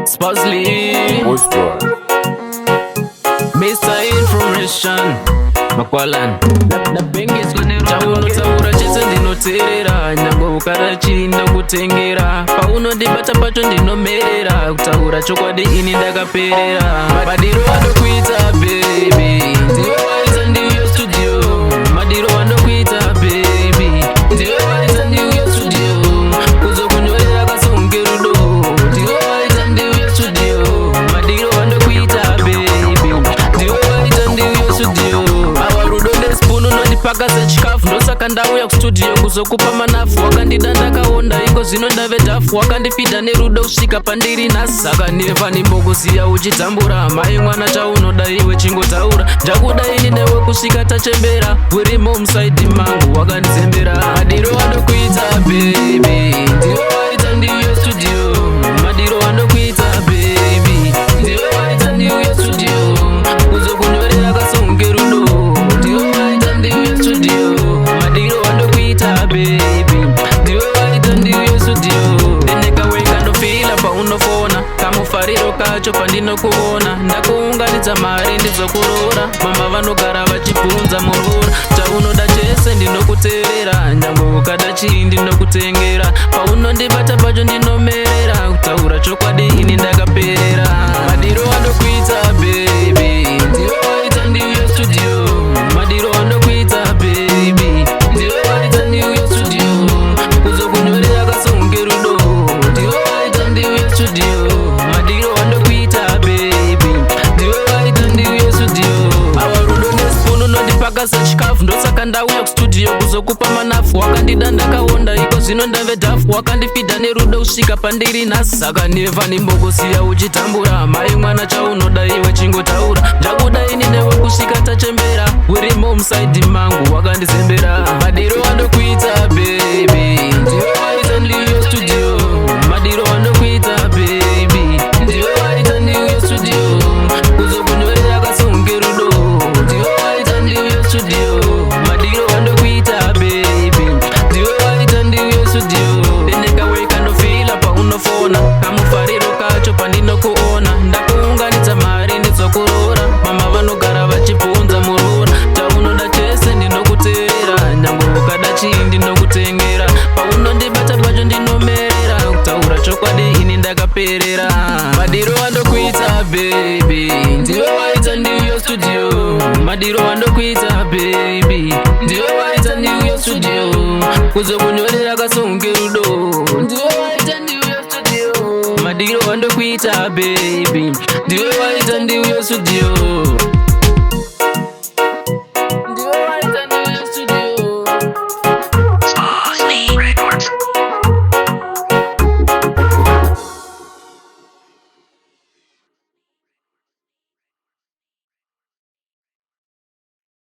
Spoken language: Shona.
Spuzzly, Mr. Information, Makwalan. Chauno taura chese ndinoteerera, nyango ukada chinda kutengera. Pauno ndibata pacho ndinomerera, kutaura chokwadi ini ndakaperera. Madiro anokuita baby, ndiwe waita ndiyo studio. Madiro anokuita baby, ndiwe waita ndiyo studio. Kuzokunyorera kasonge rudo, ndiwe waita ndiyo studio. Madiro anokuita baby, ndiwe waita ndiyo studio. Awarudo ndespunu nondipaka sechikafu, ndosaka ndauya kustudio kuzokupa manafu. Wakandida ndakaonda iko zvino ndave dhafu, wakandipidha nerudo kusvika pandiri nhasi. Saka neva nimbokuziya uchitambura, mai mwana chaunoda iwe chingotaura. Ndakuda ini newe kusvika tachembera, urimo musaidhi mangu wakandizembera. Madiro anokuita baby, ndiwe waita ndiyo studio. Madiro anokuita baby, ndiwe waita ndiyo studio. Kuzokunyorera kasonge rudo, ndiwe waita ndiyo studio. Madiro anokuita baby, ndiwe waita ndiyo studio. Ndinekaweka ndofila paunofona, kamufariro kacho pandinokuona. Ndakuunganidza mari ndizokurora, mama vanogara vachibvunza murora. Chaunoda chese ndinokuteerera, nyange ukada chii ndinokutengera. Paunondibata pacho ndinomerera, kutaura chokwadi ini ndakaperera. Madiro anokuita baby, ndiwe waita ndiyo studio. Madiro anokuita baby, ndiwe waita ndiyo studio. Kuzokunyorera kasonge rudo, ndiwe waita ndiyo studio. Madiro anokuita baby, ndiwe waita ndiyo studio. Awarudo nespunu nondipaka sechikafu, ndosaka ndauya kustudio kuzokupa manafu. Wakandida ndakaonda iko zvino ndave dhafu, wakandipidha nerudo kusvika pandiri nhasi. Saka neva nimbokusiya uchitambura, mai mwana chaunoda iwe chingotaura. Ndakuda ini newe kusvika tachembera, urimo musaidhi mangu wakandizembera. Madiro anokuita baby, ndiwe waita ndiyo studio. Madiro anokuita baby, ndiwe waita ndiyo studio. Kuzokunyorera kasonge rudo, ndiwe waita ndiyo studio. Madiro anokuita baby, ndiwe waita ndiyo studio. Ndinekaweka ndofila paunofona, kamufariro kacho pandinokuona. Ndakuunganidza mari ndizokurora, mama vanogara vachibvunza murora. Chaunoda chese ndinokuteerera, nyange ukada chii ndinokutengera. Paunondibata pacho ndinomerera, kutaura chokwadi ini ndakaperera. Madiro anokuita baby, ndiwe waita ndiyo studio. Madiro anokuita baby, ndiwe waita ndiyo studio. Kuzokunyorera kasonge rudo, ndiwe waita ndiyo studio. Madiro anokuita baby, ndiwe waita ndiyo studio.